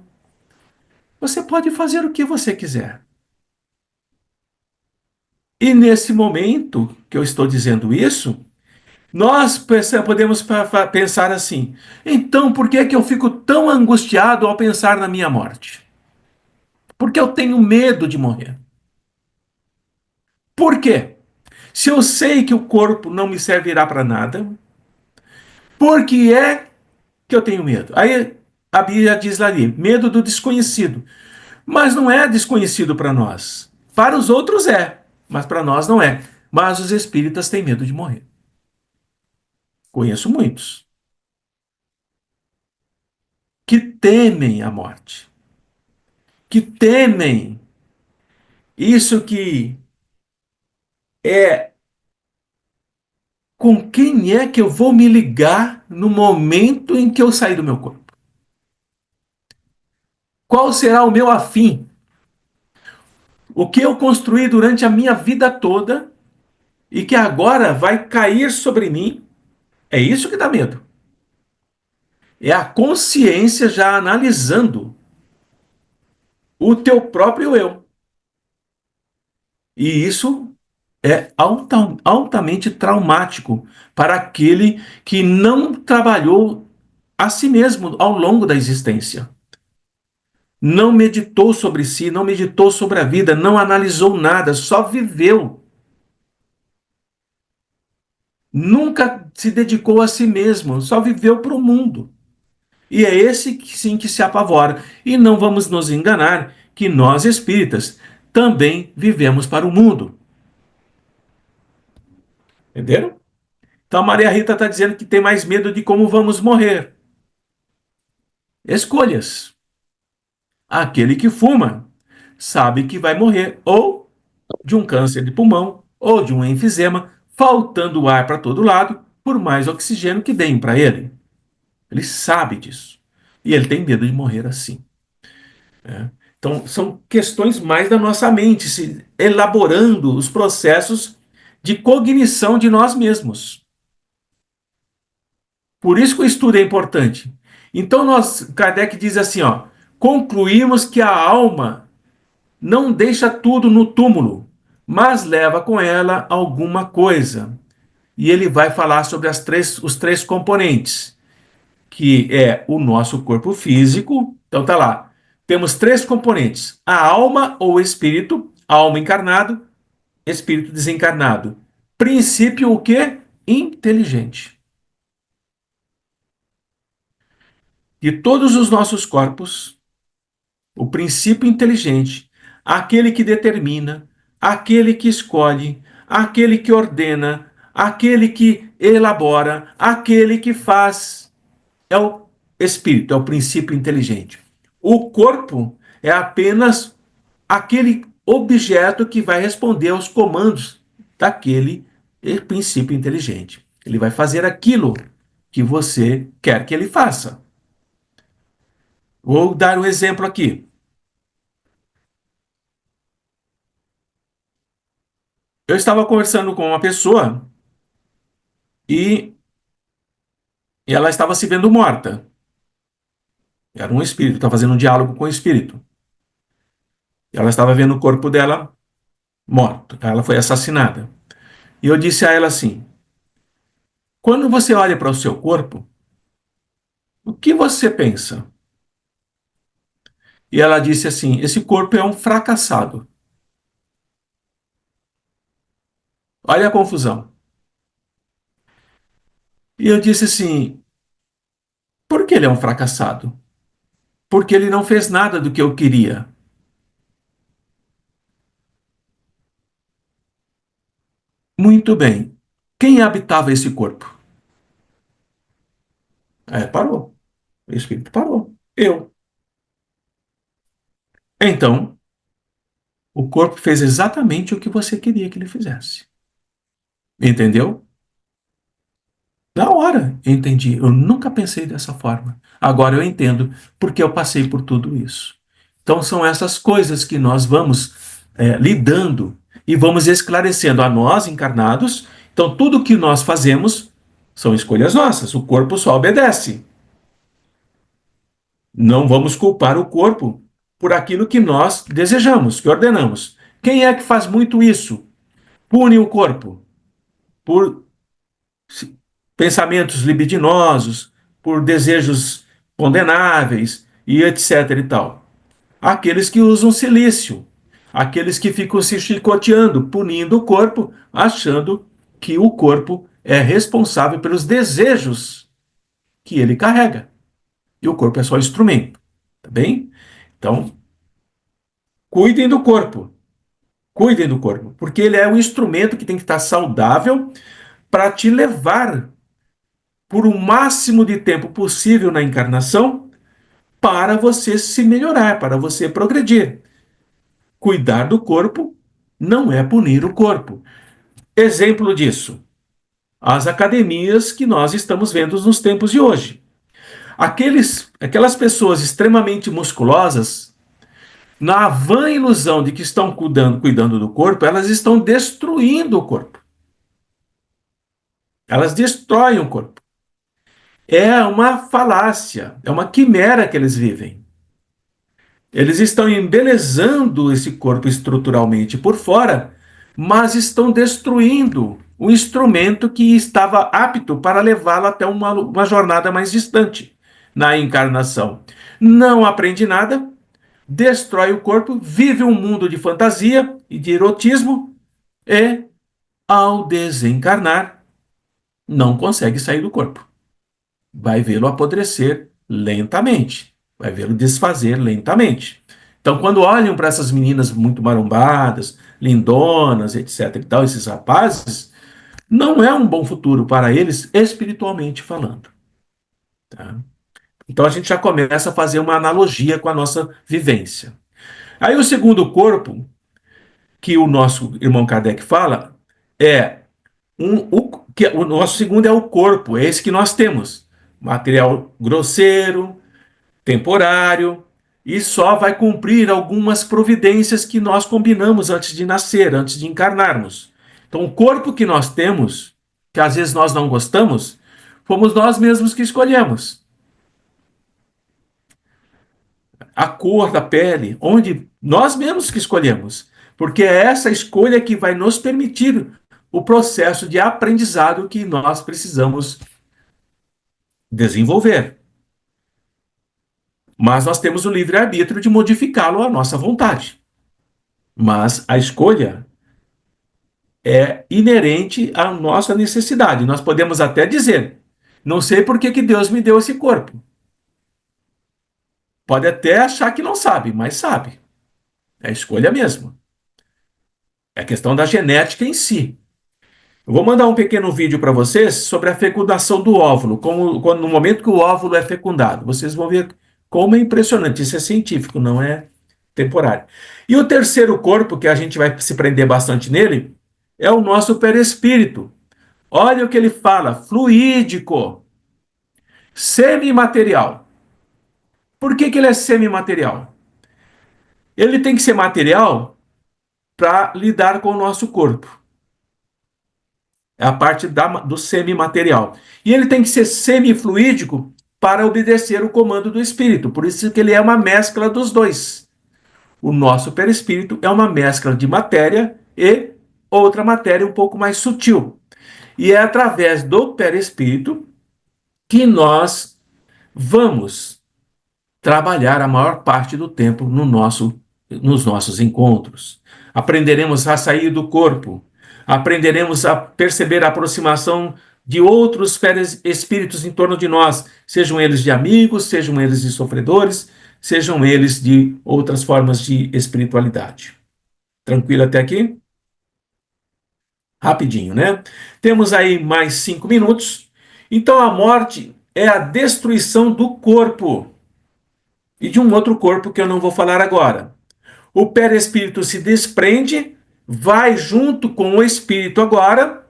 Você pode fazer o que você quiser. E nesse momento que eu estou dizendo isso, nós podemos pensar assim: então por que que eu fico tão angustiado ao pensar na minha morte? Porque eu tenho medo de morrer. Por quê? Se eu sei que o corpo não me servirá para nada, por que é que eu tenho medo? Aí a Bíblia diz ali: medo do desconhecido. Mas não é desconhecido para nós. Para os outros é, mas para nós não é. Mas os espíritas têm medo de morrer. Conheço muitos que temem a morte, que temem isso que é com quem é que eu vou me ligar no momento em que eu sair do meu corpo. Qual será o meu afim? O que eu construí durante a minha vida toda e que agora vai cair sobre mim, é isso que dá medo. É a consciência já analisando o teu próprio eu. E isso é altamente traumático para aquele que não trabalhou a si mesmo ao longo da existência. Não meditou sobre si, não meditou sobre a vida, não analisou nada, só viveu. Nunca se dedicou a si mesmo, só viveu para o mundo. E é esse que sim que se apavora. E não vamos nos enganar que nós espíritas também vivemos para o mundo. Entenderam? Então a Maria Rita está dizendo que tem mais medo de como vamos morrer. Escolhas. Aquele que fuma sabe que vai morrer ou de um câncer de pulmão ou de um enfisema, faltando ar para todo lado, por mais oxigênio que deem para ele. Ele sabe disso. E ele tem medo de morrer assim. Né? Então, são questões mais da nossa mente, se elaborando os processos de cognição de nós mesmos. Por isso que o estudo é importante. Então, Kardec diz assim, ó, concluímos que a alma não deixa tudo no túmulo, mas leva com ela alguma coisa. E ele vai falar sobre os três componentes, que é o nosso corpo físico. Então tá lá. Temos três componentes: a alma ou espírito, alma encarnado, espírito desencarnado. Princípio o quê? Inteligente. De todos os nossos corpos, o princípio inteligente, aquele que determina, aquele que escolhe, aquele que ordena, aquele que elabora, aquele que faz, é o espírito, é o princípio inteligente. O corpo é apenas aquele objeto que vai responder aos comandos daquele princípio inteligente. Ele vai fazer aquilo que você quer que ele faça. Vou dar um exemplo aqui. Eu estava conversando com uma pessoa e ela estava se vendo morta. Era um espírito, estava fazendo um diálogo com o espírito. Ela estava vendo o corpo dela morto. Ela foi assassinada. E eu disse a ela assim: quando você olha para o seu corpo, o que você pensa? E ela disse assim: esse corpo é um fracassado. Olha a confusão. E eu disse assim: por que ele é um fracassado? Porque ele não fez nada do que eu queria. Muito bem. Quem habitava esse corpo? Parou. O espírito parou. Eu. Então, o corpo fez exatamente o que você queria que ele fizesse. Entendeu? Na hora eu entendi. Eu nunca pensei dessa forma. Agora eu entendo porque eu passei por tudo isso. Então são essas coisas que nós vamos lidando e vamos esclarecendo a nós encarnados. Então tudo que nós fazemos são escolhas nossas. O corpo só obedece. Não vamos culpar o corpo por aquilo que nós desejamos, que ordenamos. Quem é que faz muito isso? Pune o corpo por pensamentos libidinosos, por desejos condenáveis e etc e tal. Aqueles que usam silício, aqueles que ficam se chicoteando, punindo o corpo, achando que o corpo é responsável pelos desejos que ele carrega. E o corpo é só instrumento, tá bem? Então, cuidem do corpo. Cuidem do corpo, porque ele é um instrumento que tem que estar saudável para te levar por o máximo de tempo possível na encarnação para você se melhorar, para você progredir. Cuidar do corpo não é punir o corpo. Exemplo disso, as academias que nós estamos vendo nos tempos de hoje. Aquelas pessoas extremamente musculosas, na vã ilusão de que estão cuidando do corpo, elas estão destruindo o corpo. Elas destroem o corpo. É uma falácia, é uma quimera que eles vivem. Eles estão embelezando esse corpo estruturalmente por fora, mas estão destruindo o instrumento que estava apto para levá-lo até uma jornada mais distante na encarnação. Não aprende nada, destrói o corpo, vive um mundo de fantasia e de erotismo e, ao desencarnar, não consegue sair do corpo. Vai vê-lo apodrecer lentamente, vai vê-lo desfazer lentamente. Então, quando olham para essas meninas muito marombadas, lindonas, etc. e tal, esses rapazes, não é um bom futuro para eles, espiritualmente falando. Tá? Então, a gente já começa a fazer uma analogia com a nossa vivência. Aí, o segundo corpo, que o nosso irmão Kardec fala, é o nosso segundo é o corpo, é esse que nós temos. Material grosseiro, temporário, e só vai cumprir algumas providências que nós combinamos antes de nascer, antes de encarnarmos. Então, o corpo que nós temos, que às vezes nós não gostamos, fomos nós mesmos que escolhemos. A cor da pele, onde nós mesmos que escolhemos. Porque é essa escolha que vai nos permitir o processo de aprendizado que nós precisamos desenvolver. Mas nós temos o livre-arbítrio de modificá-lo à nossa vontade. Mas a escolha é inerente à nossa necessidade. Nós podemos até dizer: não sei por que Deus me deu esse corpo. Pode até achar que não sabe, mas sabe. É a escolha mesmo. É a questão da genética em si. Eu vou mandar um pequeno vídeo para vocês sobre a fecundação do óvulo, no momento que o óvulo é fecundado. Vocês vão ver como é impressionante. Isso é científico, não é temporário. E o terceiro corpo, que a gente vai se prender bastante nele, é o nosso perispírito. Olha o que ele fala, fluídico. Semimaterial. Por que ele é semimaterial? Ele tem que ser material para lidar com o nosso corpo. É a parte do semimaterial. E ele tem que ser semifluídico para obedecer o comando do espírito. Por isso que ele é uma mescla dos dois. O nosso perispírito é uma mescla de matéria e outra matéria um pouco mais sutil. E é através do perispírito que nós vamos trabalhar a maior parte do tempo nos nossos encontros. Aprenderemos a sair do corpo, aprenderemos a perceber a aproximação de outros espíritos em torno de nós, sejam eles de amigos, sejam eles de sofredores, sejam eles de outras formas de espiritualidade. Tranquilo até aqui? Rapidinho, né? Temos aí mais 5 minutos. Então a morte é a destruição do corpo e de um outro corpo que eu não vou falar agora. O perispírito se desprende, vai junto com o espírito agora,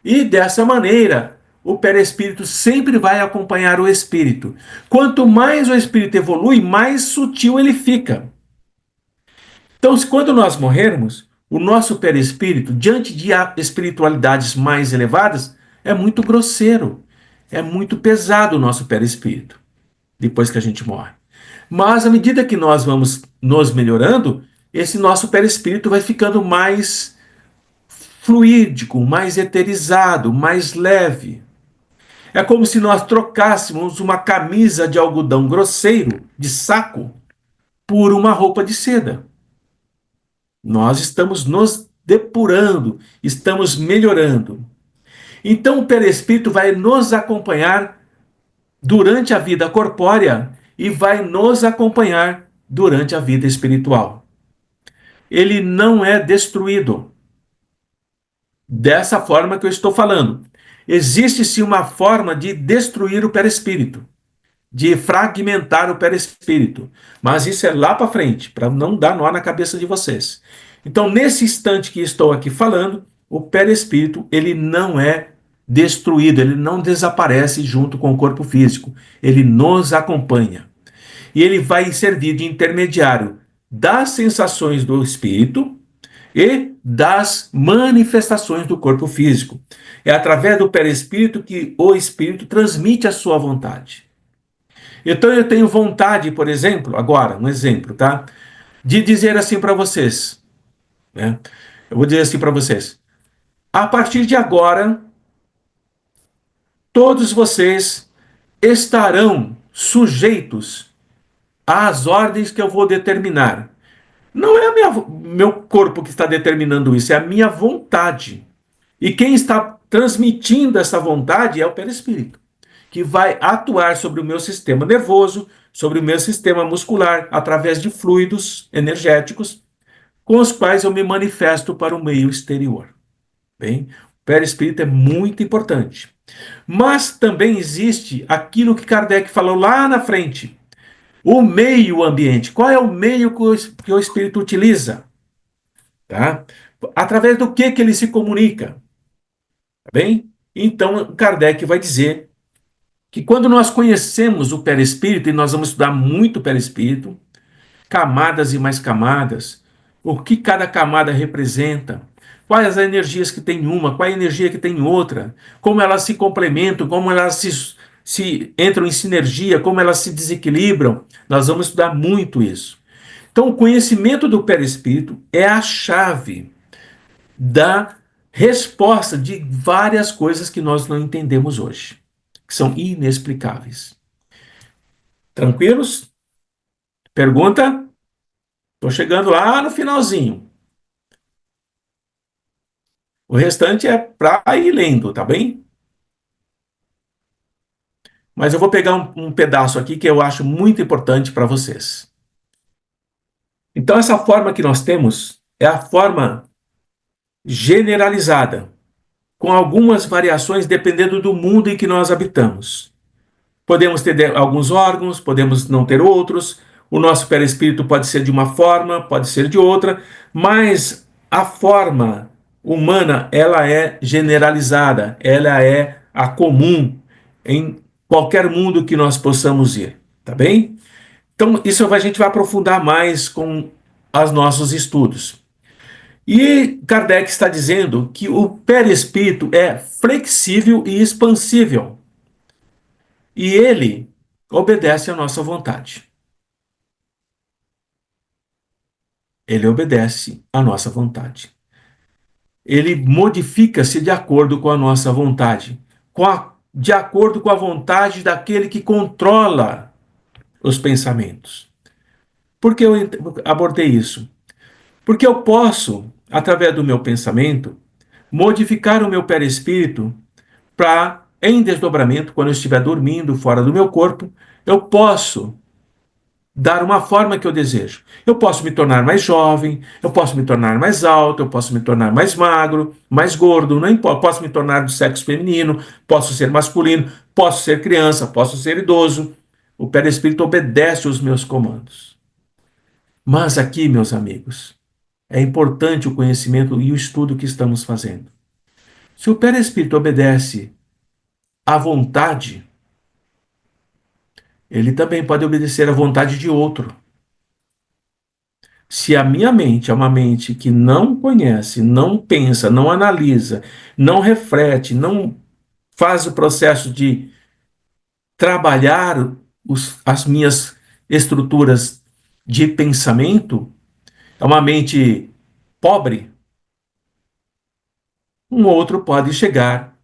e dessa maneira o perispírito sempre vai acompanhar o espírito. Quanto mais o espírito evolui, mais sutil ele fica. Então, quando nós morrermos, o nosso perispírito, diante de espiritualidades mais elevadas, é muito grosseiro, é muito pesado o nosso perispírito, depois que a gente morre. Mas à medida que nós vamos nos melhorando, esse nosso perispírito vai ficando mais fluídico, mais eterizado, mais leve. É como se nós trocássemos uma camisa de algodão grosseiro, de saco, por uma roupa de seda. Nós estamos nos depurando, estamos melhorando. Então o perispírito vai nos acompanhar durante a vida corpórea e vai nos acompanhar durante a vida espiritual. Ele não é destruído. Dessa forma que eu estou falando. Existe sim uma forma de destruir o perispírito, de fragmentar o perispírito, mas isso é lá para frente, para não dar nó na cabeça de vocês. Então, nesse instante que estou aqui falando, o perispírito ele não é destruído, ele não desaparece junto com o corpo físico, ele nos acompanha. E ele vai servir de intermediário das sensações do espírito e das manifestações do corpo físico. É através do perispírito que o espírito transmite a sua vontade. Então eu tenho vontade, por exemplo, agora, um exemplo, tá? De dizer assim para vocês, né? Eu vou dizer assim para vocês: a partir de agora, todos vocês estarão sujeitos às ordens que eu vou determinar. Não é meu corpo que está determinando isso, é a minha vontade. E quem está transmitindo essa vontade é o perispírito, que vai atuar sobre o meu sistema nervoso, sobre o meu sistema muscular, através de fluidos energéticos, com os quais eu me manifesto para o meio exterior. Bem, o perispírito é muito importante. Mas também existe aquilo que Kardec falou lá na frente, o meio ambiente. Qual é o meio que o espírito utiliza? Tá? Através do que ele se comunica? Tá bem? Então, Kardec vai dizer que quando nós conhecemos o perispírito, e nós vamos estudar muito o perispírito, camadas e mais camadas, o que cada camada representa, quais as energias que tem uma, qual a energia que tem outra, como elas se complementam, como elas se entram em sinergia, como elas se desequilibram, nós vamos estudar muito isso. Então, o conhecimento do perispírito é a chave da resposta de várias coisas que nós não entendemos hoje, que são inexplicáveis. Tranquilos? Pergunta? Estou chegando lá no finalzinho. O restante é para ir lendo, tá bem? Mas eu vou pegar um pedaço aqui que eu acho muito importante para vocês. Então, essa forma que nós temos é a forma generalizada, com algumas variações dependendo do mundo em que nós habitamos. Podemos ter alguns órgãos, podemos não ter outros. O nosso perispírito pode ser de uma forma, pode ser de outra, mas a forma humana, ela é generalizada, ela é a comum em qualquer mundo que nós possamos ir, tá bem? Então, isso a gente vai aprofundar mais com os nossos estudos. E Kardec está dizendo que o perispírito é flexível e expansível. E ele obedece à nossa vontade. Ele obedece à nossa vontade. Ele modifica-se de acordo com a nossa vontade, de acordo com a vontade daquele que controla os pensamentos. Por que eu abordei isso? Porque eu posso, através do meu pensamento, modificar o meu perispírito para, em desdobramento, quando eu estiver dormindo fora do meu corpo, eu posso dar uma forma que eu desejo. Eu posso me tornar mais jovem, eu posso me tornar mais alto, eu posso me tornar mais magro, mais gordo, não importa. Posso me tornar do sexo feminino, posso ser masculino, posso ser criança, posso ser idoso. O perispírito obedece os meus comandos. Mas aqui, meus amigos, é importante o conhecimento e o estudo que estamos fazendo. Se o perispírito obedece à vontade, ele também pode obedecer à vontade de outro. Se a minha mente é uma mente que não conhece, não pensa, não analisa, não reflete, não faz o processo de trabalhar as minhas estruturas de pensamento, é uma mente pobre, um outro pode chegar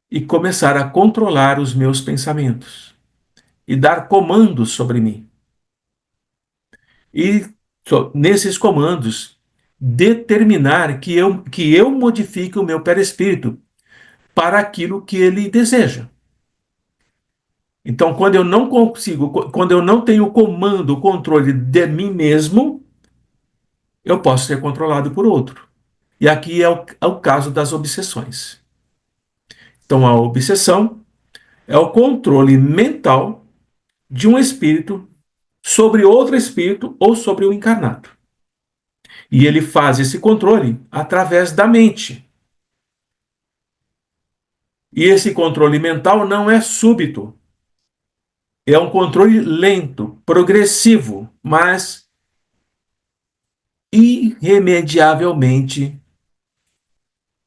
e começar a controlar os meus pensamentos e dar comandos sobre mim. E nesses comandos, determinar que eu modifique o meu perispírito para aquilo que ele deseja. Então, quando eu não consigo, quando eu não tenho o comando, o controle de mim mesmo, eu posso ser controlado por outro. E aqui é o caso das obsessões. Então, a obsessão é o controle mental de um espírito sobre outro espírito ou sobre o encarnado. E ele faz esse controle através da mente. E esse controle mental não é súbito. É um controle lento, progressivo, mas irremediavelmente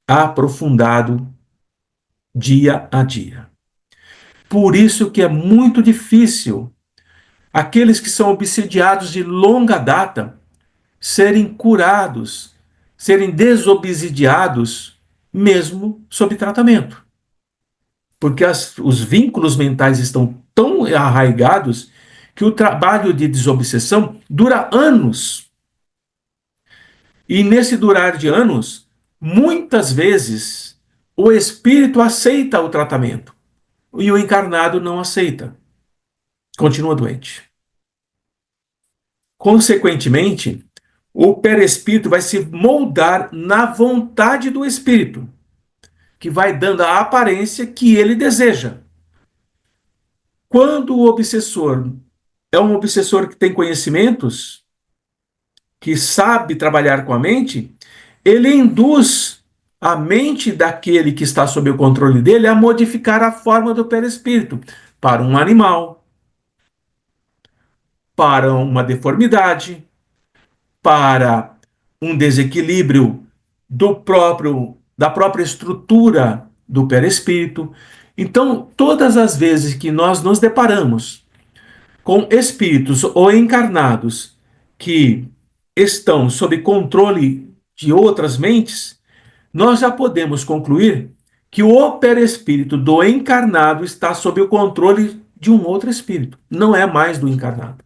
aprofundado dia a dia. Por isso que é muito difícil aqueles que são obsidiados de longa data serem curados, serem desobsidiados, mesmo sob tratamento. Porque os vínculos mentais estão tão arraigados que o trabalho de desobsessão dura anos. E nesse durar de anos, muitas vezes o espírito aceita o tratamento e o encarnado não aceita, continua doente. Consequentemente, o perispírito vai se moldar na vontade do espírito, que vai dando a aparência que ele deseja. Quando o obsessor é um obsessor que tem conhecimentos, que sabe trabalhar com a mente, ele induz a mente daquele que está sob o controle dele a modificar a forma do perispírito para um animal, para uma deformidade, para um desequilíbrio da própria estrutura do perispírito. Então, todas as vezes que nós nos deparamos com espíritos ou encarnados que estão sob controle de outras mentes, nós já podemos concluir que o perispírito do encarnado está sob o controle de um outro espírito, não é mais do encarnado.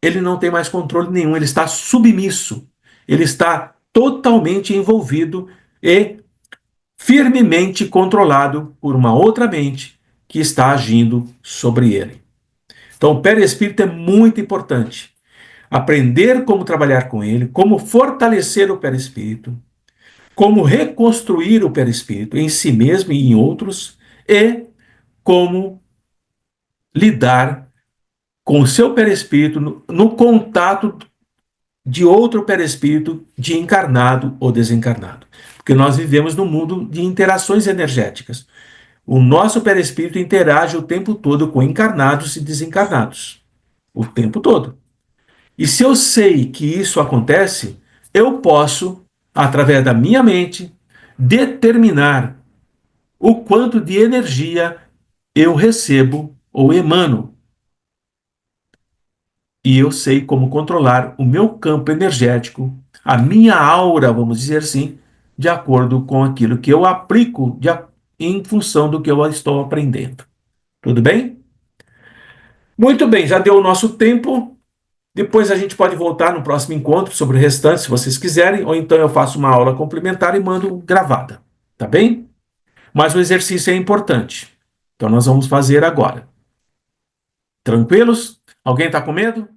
Ele não tem mais controle nenhum, ele está submisso, ele está totalmente envolvido e firmemente controlado por uma outra mente que está agindo sobre ele. Então, o perispírito é muito importante. Aprender como trabalhar com ele, como fortalecer o perispírito, como reconstruir o perispírito em si mesmo e em outros, e como lidar com o seu perispírito no contato de outro perispírito, de encarnado ou desencarnado. Porque nós vivemos num mundo de interações energéticas. O nosso perispírito interage o tempo todo com encarnados e desencarnados. O tempo todo. E se eu sei que isso acontece, eu posso, através da minha mente, determinar o quanto de energia eu recebo ou emano. E eu sei como controlar o meu campo energético, a minha aura, vamos dizer assim, de acordo com aquilo que eu aplico em função do que eu estou aprendendo. Tudo bem? Muito bem, já deu o nosso tempo. Depois a gente pode voltar no próximo encontro sobre o restante, se vocês quiserem, ou então eu faço uma aula complementar e mando gravada. Tá bem? Mas o exercício é importante. Então nós vamos fazer agora. Tranquilos? Alguém está com medo?